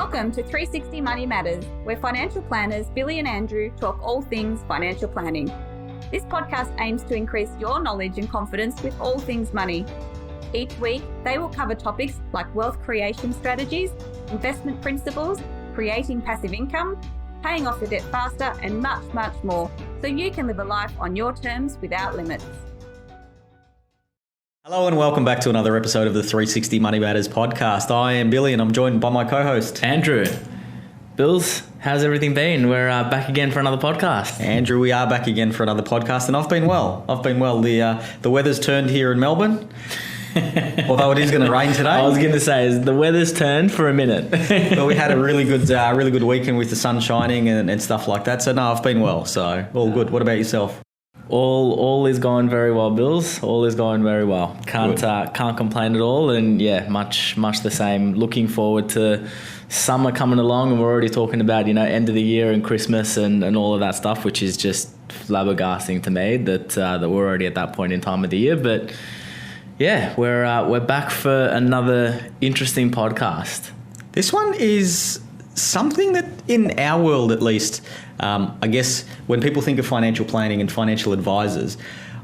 Welcome to 360 Money Matters, where financial planners Billy and Andrew talk all things financial planning. This podcast aims to increase your knowledge and confidence with all things money. Each week, they will cover topics like wealth creation strategies, investment principles, creating passive income, paying off your debt faster, and much, much more, so you can live a life on your terms without limits. Hello and welcome back to another episode of the 360 Money Matters podcast. I am Billy and I'm joined by my co-host Andrew. Bills, how's everything been? We're back again for another podcast. Andrew, we are back again for another podcast and I've been well. The weather's turned here in Melbourne, although it is going to rain today. I was going to say, the weather's turned for a minute. But we had a really good weekend with the sun shining and stuff like that. So no, I've been well. So all good. What about yourself? All is going very well, Bills. All is going very well. Can't complain at all. And yeah, much the same. Looking forward to summer coming along, and we're already talking about end of the year and Christmas and all of that stuff, which is just flabbergasting to me that we're already at that point in time of the year. But yeah, we're back for another interesting podcast. This one is something that, in our world at least, I guess when people think of financial planning and financial advisors,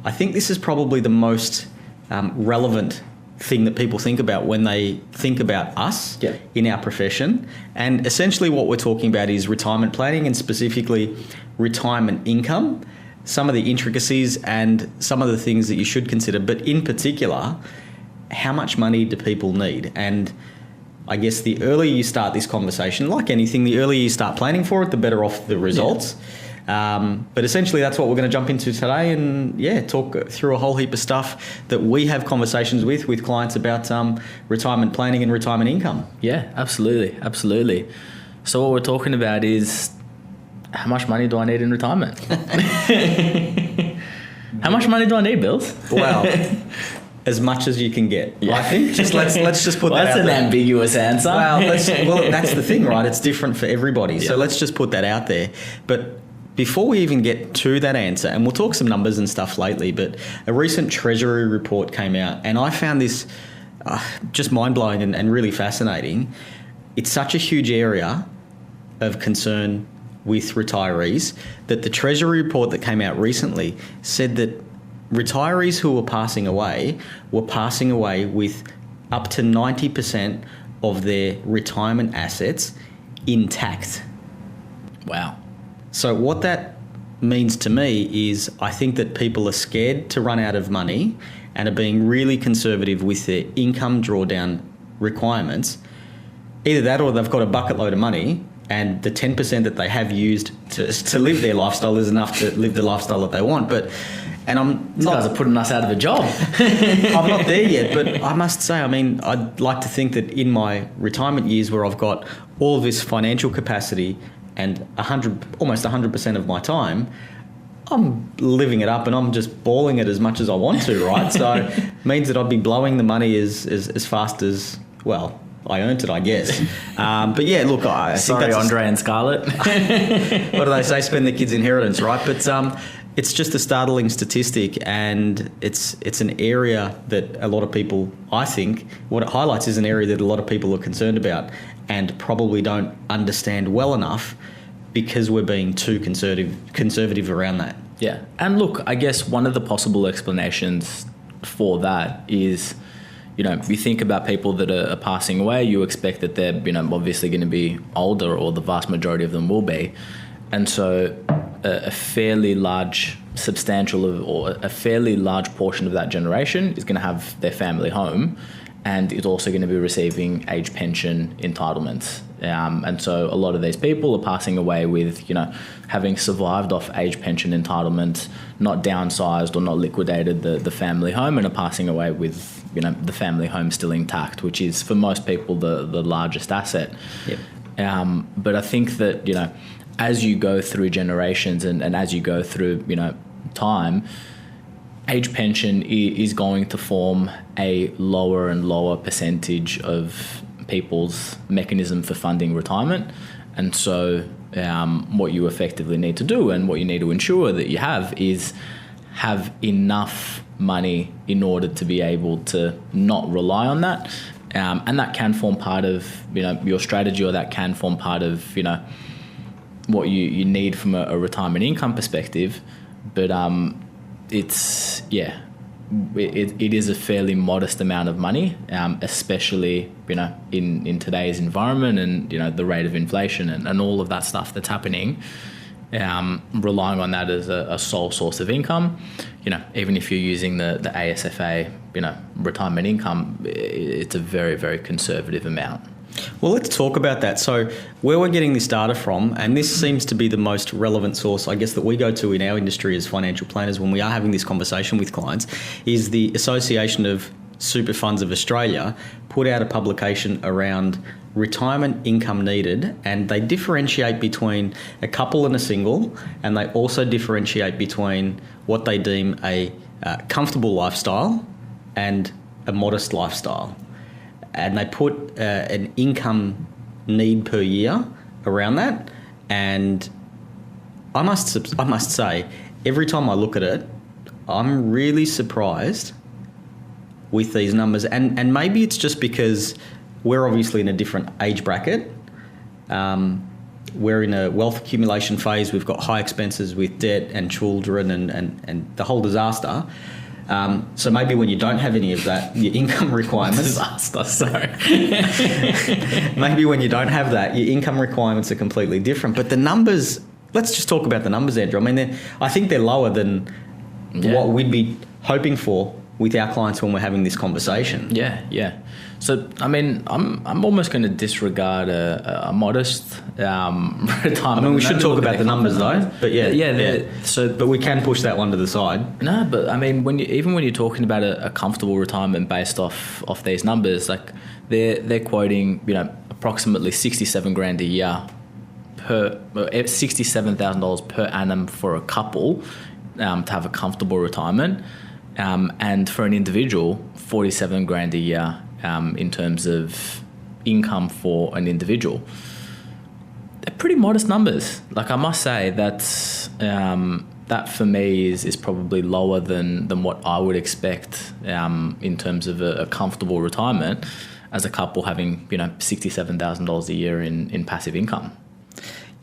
I think this is probably the most relevant thing that people think about when they think about us in our profession. And essentially what we're talking about is retirement planning, and specifically retirement income, some of the intricacies and some of the things that you should consider, but in particular, how much money do people need? And I guess the earlier you start this conversation, like anything, the earlier you start planning for it, the better off the results. Yeah. But essentially that's what we're going to jump into today, and talk through a whole heap of stuff that we have conversations with clients about retirement planning and retirement income. Yeah, absolutely. So what we're talking about is, how much money do I need in retirement? How much money do I need, Bills? Well, as much as you can get. Yeah. I think let's just put that out there. That's an ambiguous answer. Well, that's the thing, right? It's different for everybody. Yeah. So let's just put that out there. But before we even get to that answer, and we'll talk some numbers and stuff lately, but a recent Treasury report came out, and I found this just mind-blowing and really fascinating. It's such a huge area of concern with retirees that the Treasury report that came out recently said that retirees who were passing away with up to 90% of their retirement assets intact. Wow. So what that means to me is, I think that people are scared to run out of money and are being really conservative with their income drawdown requirements. Either that, or they've got a bucket load of money and the 10% that they have used to live their lifestyle is enough to live the lifestyle that they want. These guys are putting us out of a job. I'm not there yet, but I must say, I'd like to think that in my retirement years, where I've got all of this financial capacity and almost 100% of my time, I'm living it up and I'm just balling it as much as I want to, right? So it means that I'd be blowing the money as fast as, well, I earned it, I guess. But yeah, look, I think Sorry, Andre and Scarlett. What do they say? Spend the kids' inheritance, right? But it's just a startling statistic, and it's an area that a lot of people, I think, what it highlights is an area that a lot of people are concerned about and probably don't understand well enough, because we're being too conservative around that. Yeah. And look, I guess one of the possible explanations for that is, if you think about people that are passing away, you expect that they're, obviously going to be older, or the vast majority of them will be. And so a fairly large portion of that generation is going to have their family home, and is also going to be receiving age pension entitlements. And so a lot of these people are passing away with, having survived off age pension entitlements, not downsized or not liquidated the family home, and are passing away with, the family home still intact, which is for most people the largest asset. Yep. But I think that, as you go through generations and as you go through, time, age pension is going to form a lower and lower percentage of people's mechanism for funding retirement. And so what you effectively need to do, and what you need to ensure that you have, is have enough money in order to be able to not rely on that, And that can form part of, your strategy, or that can form part of, what you need from a retirement income perspective. But it is a fairly modest amount of money, especially, in today's environment and, the rate of inflation and all of that stuff that's happening. Relying on that as a sole source of income, even if you're using the ASFA, retirement income, it's a very, very conservative amount. Well, let's talk about that. So where we're getting this data from, and this seems to be the most relevant source, I guess, that we go to in our industry as financial planners when we are having this conversation with clients, is the Association of Super Funds of Australia put out a publication around retirement income needed, and they differentiate between a couple and a single, and they also differentiate between what they deem a comfortable lifestyle and a modest lifestyle. And they put an income need per year around that. And I must say, every time I look at it, I'm really surprised with these numbers. And maybe it's just because we're obviously in a different age bracket. We're in a wealth accumulation phase. We've got high expenses with debt and children and the whole disaster. So maybe when you don't have any of that, your income requirements... Disaster, sorry. Maybe when you don't have that, your income requirements are completely different. But the numbers... Let's just talk about the numbers, Andrew. I mean, I think they're lower than what we'd be hoping for with our clients when we're having this conversation. Yeah. So, I mean, I'm almost going to disregard a modest retirement. I mean, we should talk about the numbers though. But but we can push that one to the side. No, but I mean, when you're talking about a comfortable retirement based off these numbers, like they're quoting, approximately $67,000 a year $67,000 per annum for a couple to have a comfortable retirement. And for an individual, $47,000 a year in terms of income for an individual. They're pretty modest numbers. Like, I must say that for me is probably lower than what I would expect in terms of a comfortable retirement as a couple having $67,000 a year in passive income.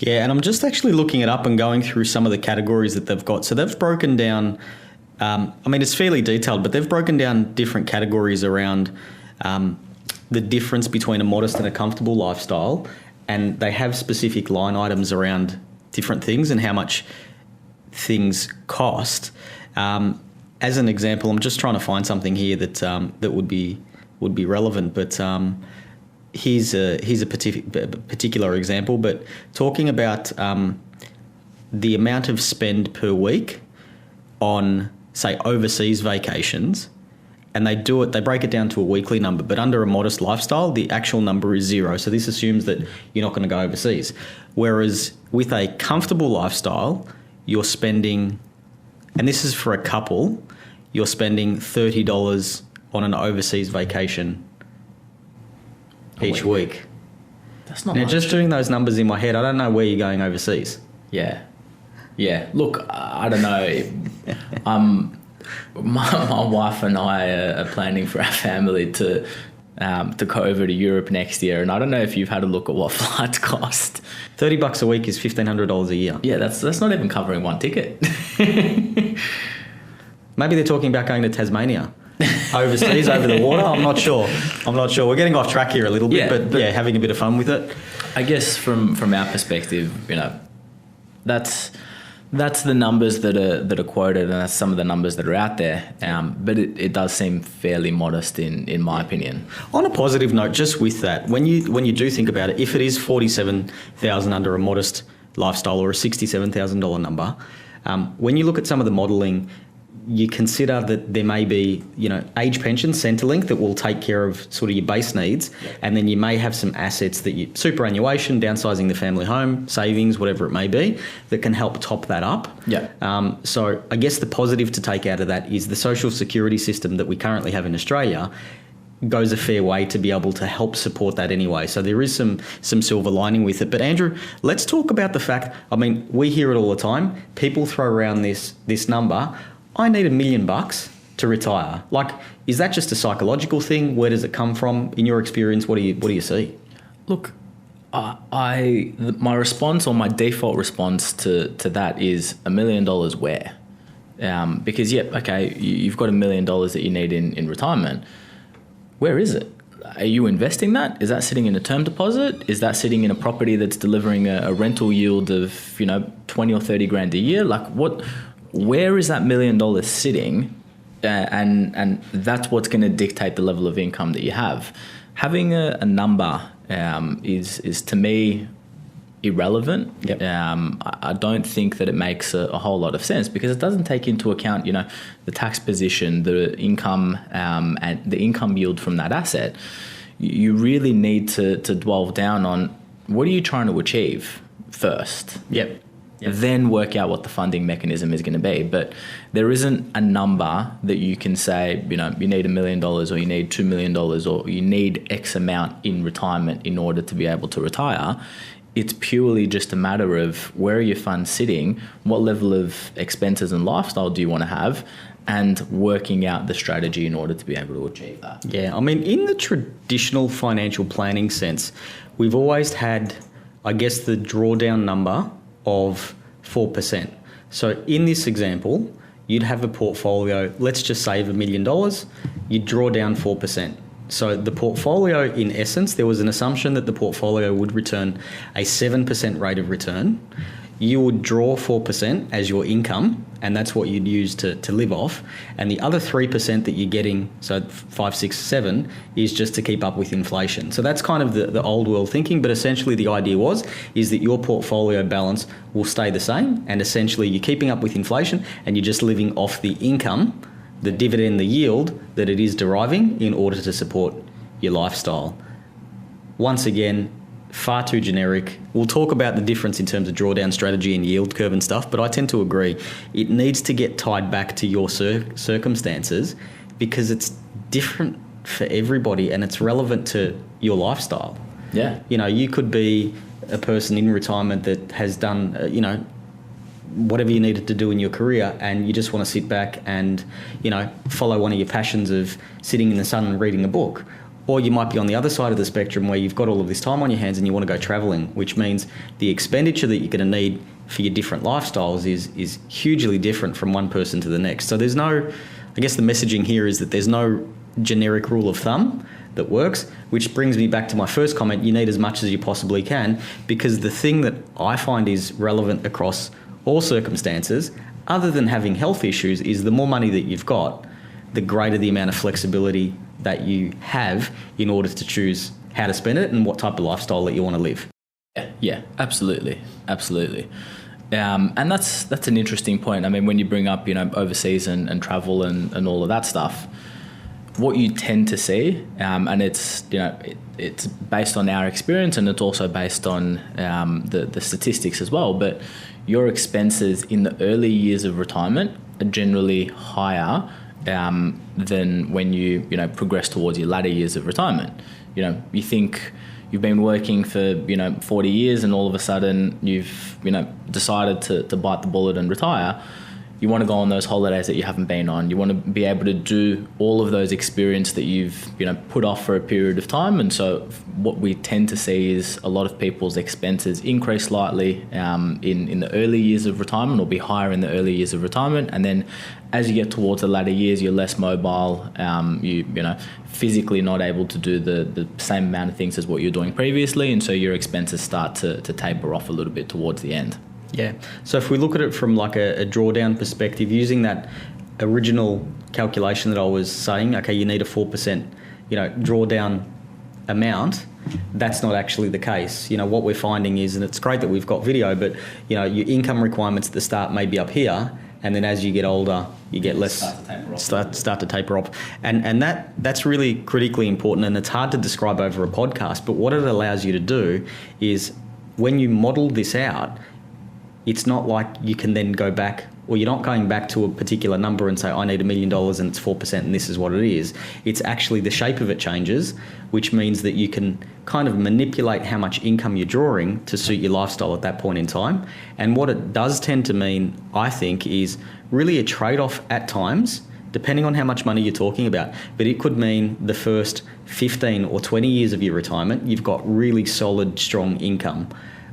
Yeah, and I'm just actually looking it up and going through some of the categories that they've got. So they've broken down. I mean, it's fairly detailed, but they've broken down different categories around the difference between a modest and a comfortable lifestyle, and they have specific line items around different things and how much things cost. As an example, I'm just trying to find something here that would be relevant, but here's a particular example. But talking about the amount of spend per week on, say, overseas vacations, and they break it down to a weekly number, but under a modest lifestyle, the actual number is 0. So this assumes that you're not going to go overseas. Whereas with a comfortable lifestyle, you're spending, and this is for a couple, you're spending $30 on an overseas vacation each week. That's not now, much. Just doing those numbers in my head, I don't know where you're going overseas. Yeah. Look, I don't know. My wife and I are planning for our family to go over to Europe next year, and I don't know if you've had a look at what flights cost. $30 a week is $1,500 a year. Yeah, that's not even covering one ticket. Maybe they're talking about going to Tasmania. Overseas, over the water. I'm not sure. We're getting off track here a little bit, but having a bit of fun with it. I guess from our perspective, that's the numbers that are quoted, and that's some of the numbers that are out there. But it does seem fairly modest in my opinion. On a positive note, just with that, when you do think about it, if it is $47,000 under a modest lifestyle or a $67,000 number, when you look at some of the modelling, you consider that there may be, age pension, Centrelink, that will take care of sort of your base needs. Yep. And then you may have some assets that superannuation, downsizing the family home, savings, whatever it may be, that can help top that up. Yeah. So I guess the positive to take out of that is the social security system that we currently have in Australia goes a fair way to be able to help support that anyway. So there is some silver lining with it. But Andrew, let's talk about the fact, I mean, we hear it all the time. People throw around this number. I need $1 million to retire? Like, is that just a psychological thing? Where does it come from? In your experience, what do you see? Look, my response, or my default response to that is $1 million where? Because you've got $1 million that you need in retirement. Where is it? Are you investing that? Is that sitting in a term deposit? Is that sitting in a property that's delivering a rental yield of 20 or 30 grand a year? Like, where is that $1 million sitting? And that's what's going to dictate the level of income that you have. Having a number is to me irrelevant. Yep. I don't think that it makes a whole lot of sense, because it doesn't take into account the tax position, the income, and the income yield from that asset. You really need to dwell down on what are you trying to achieve first. Yep. Then work out what the funding mechanism is going to be. But there isn't a number that you can say, you need $1 million, or you need $2 million, or you need X amount in retirement in order to be able to retire. It's purely just a matter of where are your funds sitting, what level of expenses and lifestyle do you want to have, and working out the strategy in order to be able to achieve that. Yeah, I mean, in the traditional financial planning sense, we've always had, I guess, the drawdown number of 4%. So in this example, you'd have a portfolio, let's just say of $1 million, you'd draw down 4%. So the portfolio, in essence, there was an assumption that the portfolio would return a 7% rate of return. You would draw 4% as your income, and that's what you'd use to live off. And the other 3% that you're getting, so 5, 6, 7, is just to keep up with inflation. So that's kind of the old world thinking, but essentially the idea is that your portfolio balance will stay the same, and essentially you're keeping up with inflation and you're just living off the income, the dividend, the yield that it is deriving in order to support your lifestyle. Once again, far too generic. We'll talk about the difference in terms of drawdown strategy and yield curve and stuff, but I tend to agree. It needs to get tied back to your circumstances, because it's different for everybody and it's relevant to your lifestyle. Yeah. You could be a person in retirement that has done, whatever you needed to do in your career, and you just want to sit back and, follow one of your passions of sitting in the sun and reading a book. Or you might be on the other side of the spectrum where you've got all of this time on your hands and you want to go traveling, which means the expenditure that you're going to need for your different lifestyles is hugely different from one person to the next. So there's no, I guess the messaging here is that there's no generic rule of thumb that works, which brings me back to my first comment. You need as much as you possibly can, because the thing that I find is relevant across all circumstances, other than having health issues, is the more money that you've got, the greater the amount of flexibility that you have in order to choose how to spend it and what type of lifestyle that you want to live. Yeah, absolutely. And that's an interesting point. I mean, when you bring up, overseas and travel and all of that stuff, what you tend to see, and it's, it's based on our experience, and it's also based on the statistics as well, but your expenses in the early years of retirement are generally higher than when you progress towards your latter years of retirement. You think you've been working for 40 years and all of a sudden you've decided to bite the bullet and retire. You want to go on those holidays that you haven't been on. You want to be able to do all of those experiences that you've put off for a period of time. And so what we tend to see is a lot of people's expenses increase slightly in the early years of retirement, or be higher in the early years of retirement. And then as you get towards the latter years, you're less mobile. You physically not able to do the same amount of things as what you're doing previously. And so your expenses start to taper off a little bit towards the end. Yeah. So if we look at it from like a drawdown perspective, using that original calculation that I was saying, okay, you need a 4%, drawdown amount. That's not actually the case. What we're finding is, and it's great that we've got video, but your income requirements at the start may be up here, and then as you get older, you get less, start to taper off. And that's really critically important, and it's hard to describe over a podcast, but what it allows you to do is, when you model this out, it's not like you can then go back, or you're not going back to a particular number and say, I need $1 million and it's 4% and this is what it is. It's actually the shape of it changes, which means that you can kind of manipulate how much income you're drawing to suit your lifestyle at that point in time. And what it does tend to mean, I think, is really a trade-off at times depending on how much money you're talking about. But it could mean the first 15 or 20 years of your retirement, you've got really solid, strong income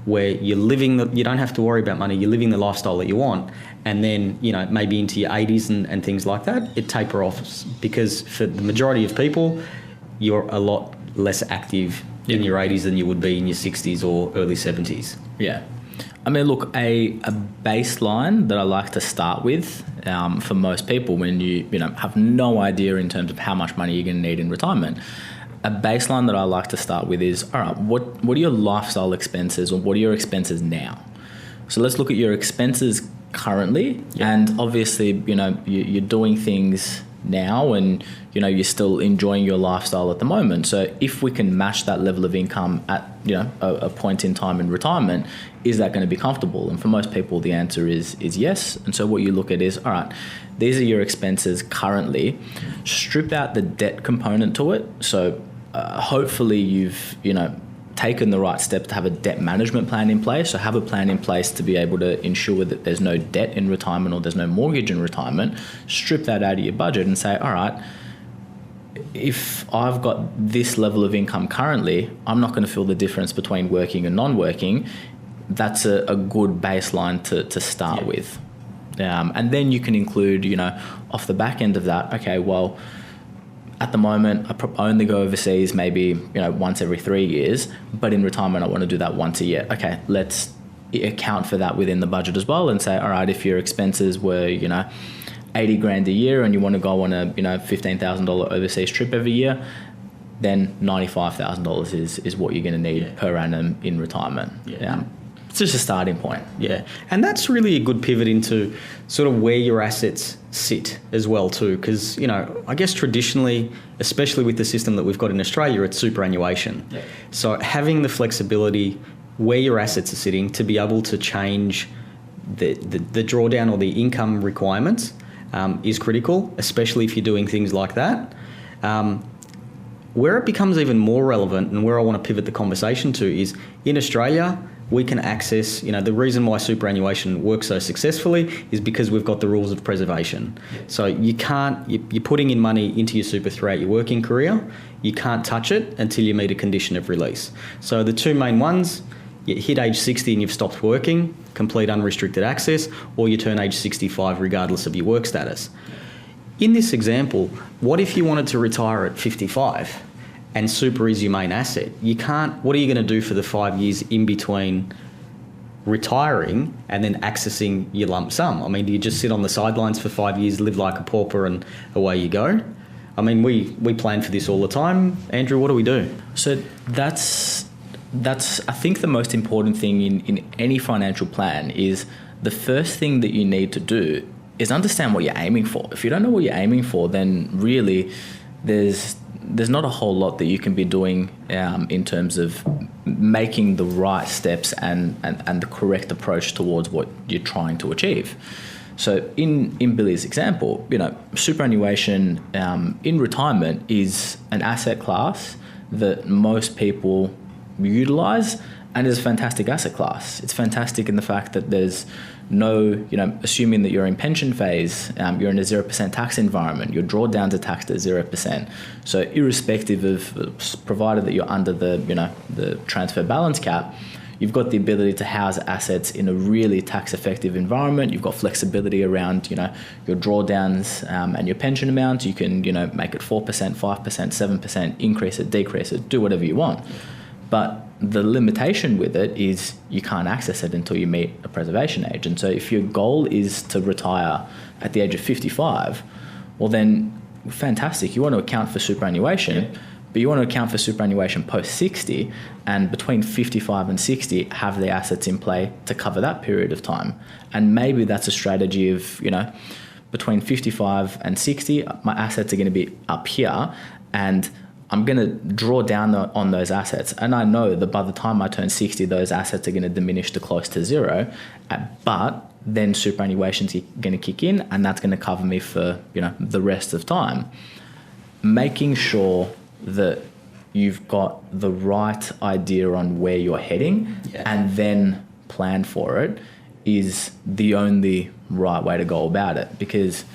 where you're you don't have to worry about money, you're living the lifestyle that you want. And then, maybe into your 80s and things like that, it taper off, because for the majority of people, you're a lot less active in your 80s than you would be in your 60s or early 70s. Yeah. I mean, look, a baseline that I like to start with for most people when you have no idea in terms of how much money you're going to need in retirement, a baseline that I like to start with is, all right, what are your lifestyle expenses, or what are your expenses now? So let's look at your expenses currently, and obviously, you're doing things now, and you're still enjoying your lifestyle at the moment. So if we can match that level of income at a point in time in retirement, is that going to be comfortable? And for most people, the answer is yes. And so what you look at is, all right, these are your expenses currently. Strip out the debt component to it. So hopefully you've taken the right step to have a debt management plan in place. So have a plan in place to be able to ensure that there's no debt in retirement or there's no mortgage in retirement. Strip that out of your budget and say, all right, if I've got this level of income currently, I'm not going to feel the difference between working and non-working. That's a good baseline to start with. And then you can include, off the back end of that, okay, well, at the moment, I only go overseas maybe, once every 3 years, but in retirement, I want to do that once a year. Okay, let's account for that within the budget as well and say, all right, if your expenses were, 80 grand a year and you want to go on a, $15,000 overseas trip every year, then $95,000 is what you're going to need per annum in retirement. It's just a starting point. Yeah, and that's really a good pivot into sort of where your assets sit as well too, because, I guess traditionally, especially with the system that we've got in Australia, it's superannuation. Yeah. So having the flexibility where your assets are sitting to be able to change the drawdown or the income requirements is critical, especially if you're doing things like that. Where it becomes even more relevant and where I want to pivot the conversation to is in Australia, we can access, the reason why superannuation works so successfully is because we've got the rules of preservation. So you're putting in money into your super throughout your working career. You can't touch it until you meet a condition of release. So the two main ones, you hit age 60 and you've stopped working, complete unrestricted access, or you turn age 65 regardless of your work status. In this example, what if you wanted to retire at 55? And super is your main asset? What are you going to do for the 5 years in between retiring and then accessing your lump sum? I mean, do you just sit on the sidelines for 5 years, live like a pauper and away you go? I mean, we plan for this all the time. Andrew, what do we do? So that's I think the most important thing in any financial plan is the first thing that you need to do is understand what you're aiming for. If you don't know what you're aiming for, then really there's not a whole lot that you can be doing in terms of making the right steps and the correct approach towards what you're trying to achieve. So in Billy's example, superannuation in retirement is an asset class that most people utilize and is a fantastic asset class. It's fantastic in the fact that there's no, assuming that you're in pension phase, you're in a 0% tax environment, your drawdowns are taxed at 0%. So irrespective of, provided that you're under the transfer balance cap, you've got the ability to house assets in a really tax effective environment. You've got flexibility around, your drawdowns and your pension amount. You can, make it 4%, 5%, 7%, increase it, decrease it, do whatever you want. But the limitation with it is you can't access it until you meet a preservation age. And so if your goal is to retire at the age of 55, well then, fantastic. You want to account for superannuation, but you want to account for superannuation post 60, and between 55 and 60 have the assets in play to cover that period of time. And maybe that's a strategy of, between 55 and 60, my assets are going to be up here, and I'm going to draw down on those assets. And I know that by the time I turn 60, those assets are going to diminish to close to zero. But then superannuation's going to kick in, and that's going to cover me for, the rest of time. Making sure that you've got the right idea on where you're heading and then plan for it is the only right way to go about it. Because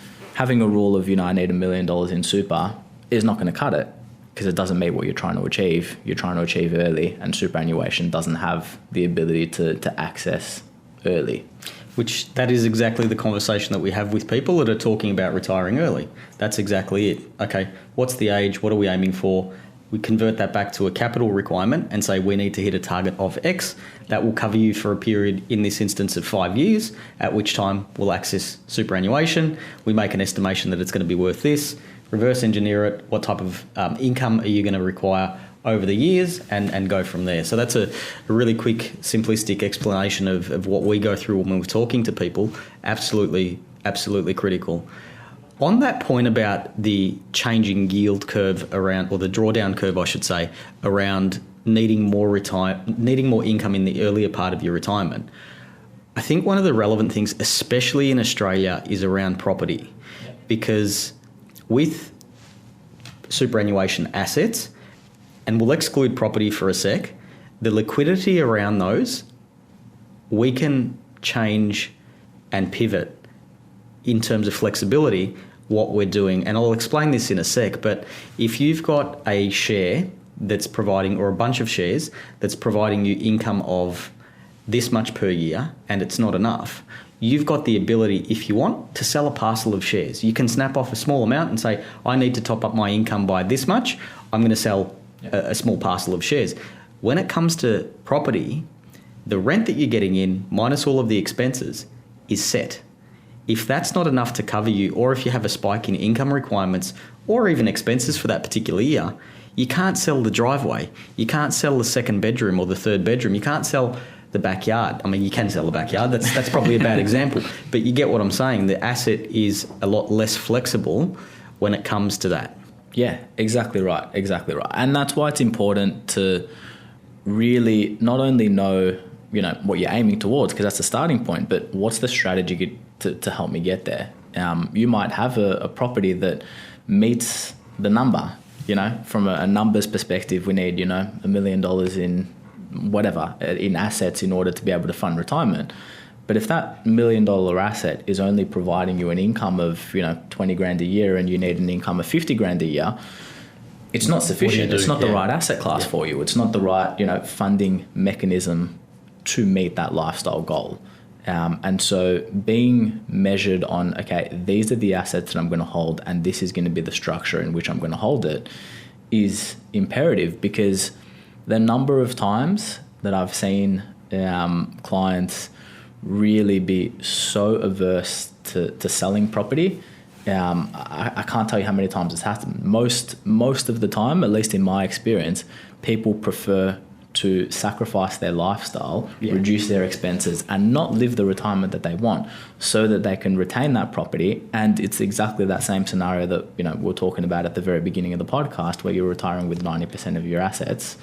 having a rule of, I need $1 million in super is not going to cut it, because it doesn't meet what you're trying to achieve. You're trying to achieve early, and superannuation doesn't have the ability to access early. Which that is exactly the conversation that we have with people that are talking about retiring early. That's exactly it. Okay, what's the age? What are we aiming for? We convert that back to a capital requirement and say we need to hit a target of X. That will cover you for a period, in this instance, of 5 years, at which time we'll access superannuation. We make an estimation that it's going to be worth this, reverse engineer it, what type of income are you going to require over the years, and go from there. So that's a really quick, simplistic explanation of what we go through when we're talking to people. Absolutely critical. On that point about the changing yield curve around, or the drawdown curve, I should say, around needing more income in the earlier part of your retirement, I think one of the relevant things, especially in Australia, is around property. Because with superannuation assets, and we'll exclude property for a sec, the liquidity around those, we can change and pivot in terms of flexibility what we're doing. And I'll explain this in a sec, but if you've got a share that's providing, or a bunch of shares that's providing you income of this much per year, and it's not enough, you've got the ability, if you want, to sell a parcel of shares. You can snap off a small amount and say, I need to top up my income by this much, I'm going to sell a small parcel of shares. When it comes to property, the rent that you're getting in, minus all of the expenses, is set. If that's not enough to cover you, or if you have a spike in income requirements, or even expenses for that particular year, you can't sell the driveway. You can't sell the second bedroom or the third bedroom. You can't sell the backyard. I mean, you can sell the backyard. That's probably a bad example. But you get what I'm saying. The asset is a lot less flexible when it comes to that. Yeah, exactly right. And that's why it's important to really not only know, what you're aiming towards, because that's the starting point, but what's the strategy to help me get there? You might have a property that meets the number, from a numbers perspective. We need, $1 million in whatever, in assets in order to be able to fund retirement. But if that $1 million asset is only providing you an income of, 20 grand a year, and you need an income of 50 grand a year, it's not sufficient. It's not the right asset class for you. It's not the right, funding mechanism to meet that lifestyle goal. And so being measured on, okay, these are the assets that I'm going to hold, and this is going to be the structure in which I'm going to hold it, is imperative, because the number of times that I've seen clients really be so averse to selling property, I can't tell you how many times it's happened. Most of the time, at least in my experience, people prefer to sacrifice their lifestyle, reduce their expenses, and not live the retirement that they want, so that they can retain that property. And it's exactly that same scenario that we're talking about at the very beginning of the podcast, where you're retiring with 90% of your assets,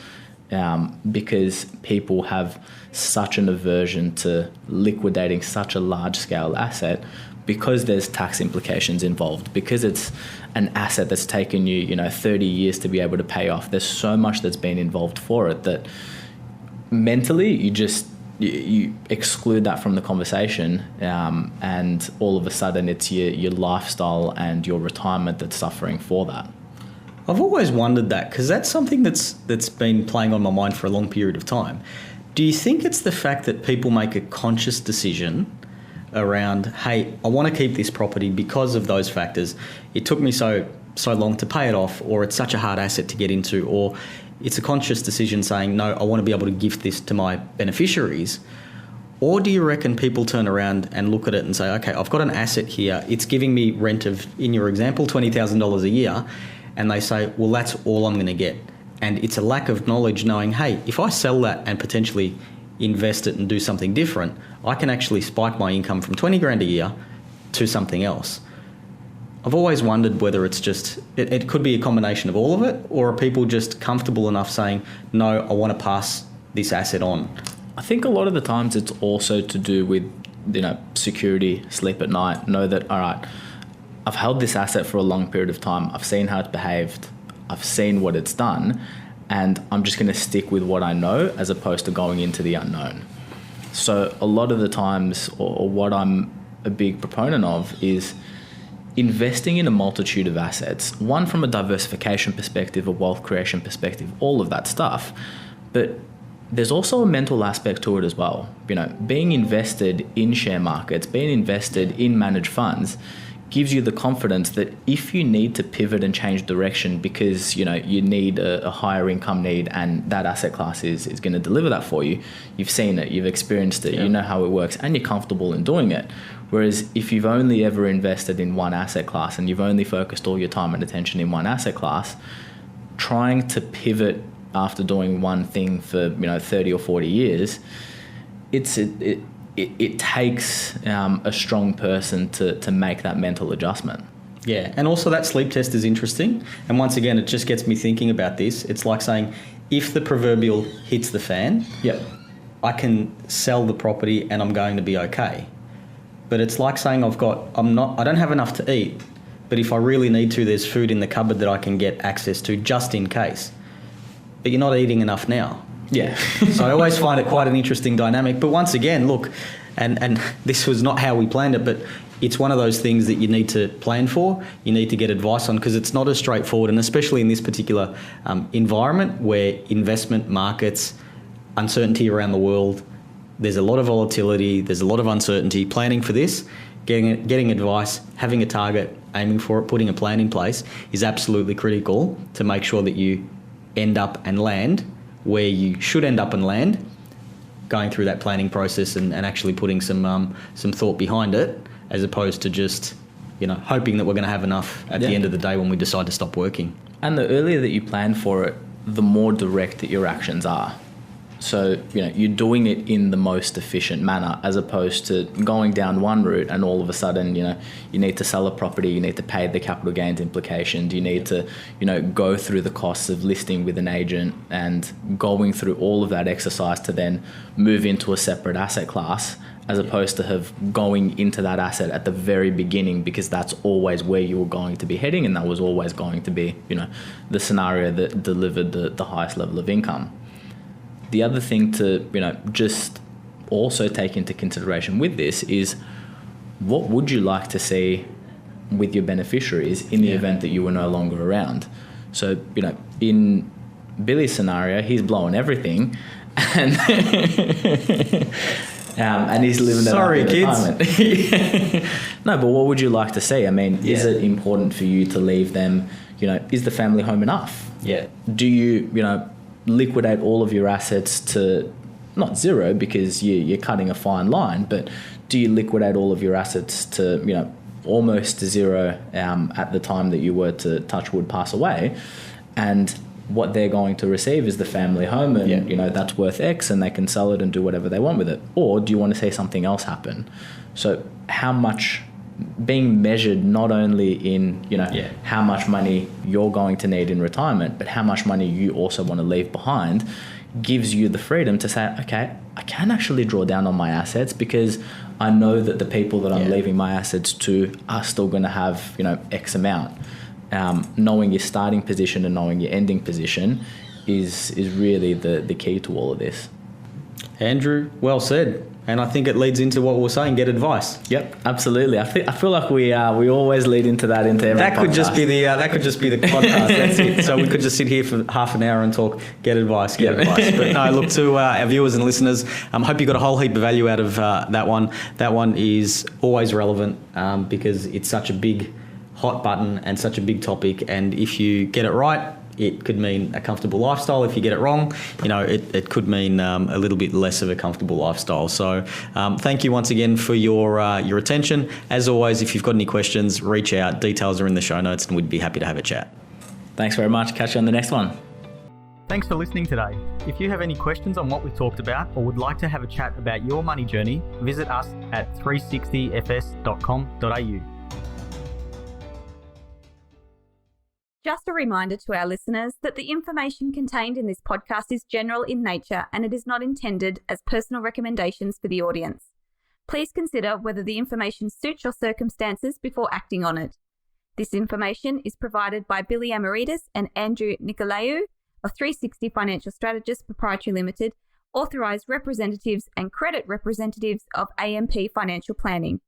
because people have such an aversion to liquidating such a large-scale asset, because there's tax implications involved, because it's an asset that's taken you, 30 years to be able to pay off. There's so much that's been involved for it that mentally you exclude that from the conversation, and all of a sudden it's your lifestyle and your retirement that's suffering for that. I've always wondered that, because that's something that's been playing on my mind for a long period of time. Do you think it's the fact that people make a conscious decision around, hey, I want to keep this property because of those factors. It took me so long to pay it off, or it's such a hard asset to get into, or it's a conscious decision saying, no, I want to be able to gift this to my beneficiaries? Or do you reckon people turn around and look at it and say, okay, I've got an asset here, it's giving me rent of, in your example, $20,000 a year, and they say, well, that's all I'm going to get. And it's a lack of knowledge knowing, hey, if I sell that and potentially invest it and do something different, I can actually spike my income from 20 grand a year to something else. I've always wondered whether it's just, it could be a combination of all of it, or are people just comfortable enough saying, no, I want to pass this asset on? I think a lot of the times it's also to do with, security, sleep at night, know that, all right, I've held this asset for a long period of time. I've seen how it's behaved. I've seen what it's done, and I'm just going to stick with what I know as opposed to going into the unknown. So a lot of the times, or what I'm a big proponent of, is investing in a multitude of assets, one from a diversification perspective, a wealth creation perspective, all of that stuff. But there's also a mental aspect to it as well. Being invested in share markets, being invested in managed funds gives you the confidence that if you need to pivot and change direction because you need a higher income need and that asset class is going to deliver that for you, you've seen it, you've experienced it, you know how it works, and you're comfortable in doing it. Whereas if you've only ever invested in one asset class and you've only focused all your time and attention in one asset class, trying to pivot after doing one thing for 30 or 40 years, it takes a strong person to make that mental adjustment. Yeah, and also that sleep test is interesting. And once again, it just gets me thinking about this. It's like saying, if the proverbial hits the fan, I can sell the property and I'm going to be okay. But it's like saying I don't have enough to eat, but if I really need to, there's food in the cupboard that I can get access to just in case. But you're not eating enough now. Yeah. So I always find it quite an interesting dynamic. But once again, look, and this was not how we planned it, but it's one of those things that you need to plan for, you need to get advice on, because it's not as straightforward, and especially in this particular environment where investment markets, uncertainty around the world, there's a lot of volatility, there's a lot of uncertainty. Planning for this, getting advice, having a target, aiming for it, putting a plan in place is absolutely critical to make sure that you end up and land where you should end up and land, going through that planning process and actually putting some thought behind it, as opposed to just hoping that we're going to have enough at the end of the day when we decide to stop working. And the earlier that you plan for it, the more direct that your actions are. So, you're doing it in the most efficient manner, as opposed to going down one route and all of a sudden, you need to sell a property, you need to pay the capital gains implications, you need to, go through the costs of listing with an agent and going through all of that exercise to then move into a separate asset class, as opposed to going into that asset at the very beginning, because that's always where you were going to be heading, and that was always going to be, the scenario that delivered the highest level of income. The other thing to, just also take into consideration with this is, what would you like to see with your beneficiaries in the event that you were no longer around? So, in Billy's scenario, he's blowing everything and and he's living Sorry, that kids. No, but what would you like to see? I mean, is it important for you to leave them, is the family home enough? Yeah. Do you, liquidate all of your assets to, not zero because you're cutting a fine line, but do you liquidate all of your assets to, almost zero at the time that you were to, touch wood, pass away, and what they're going to receive is the family home, and that's worth X, and they can sell it and do whatever they want with it? Or do you want to see something else happen? So how much, being measured not only in how much money you're going to need in retirement, but how much money you also want to leave behind, gives you the freedom to say, okay, I can actually draw down on my assets because I know that the people that I'm leaving my assets to are still going to have X amount. Knowing your starting position and knowing your ending position is really the key to all of this. Andrew, well said. And I think it leads into what we're saying: get advice. Yep, absolutely. I feel like we always lead into that into every that could podcast. just be the podcast. That's it. So we could just sit here for half an hour and talk. Get advice. But no, look, to our viewers and listeners, hope you got a whole heap of value out of that one. That one is always relevant because it's such a big hot button and such a big topic. And if you get it right, it could mean a comfortable lifestyle. If you get it wrong, it could mean a little bit less of a comfortable lifestyle. So thank you once again for your attention. As always, if you've got any questions, reach out. Details are in the show notes and we'd be happy to have a chat. Thanks very much. Catch you on the next one. Thanks for listening today. If you have any questions on what we talked about or would like to have a chat about your money journey, visit us at 360fs.com.au. Just a reminder to our listeners that the information contained in this podcast is general in nature and it is not intended as personal recommendations for the audience. Please consider whether the information suits your circumstances before acting on it. This information is provided by Billy Amaritis and Andrew Nicolaou of 360 Financial Strategists Proprietary Limited, authorised representatives and credit representatives of AMP Financial Planning.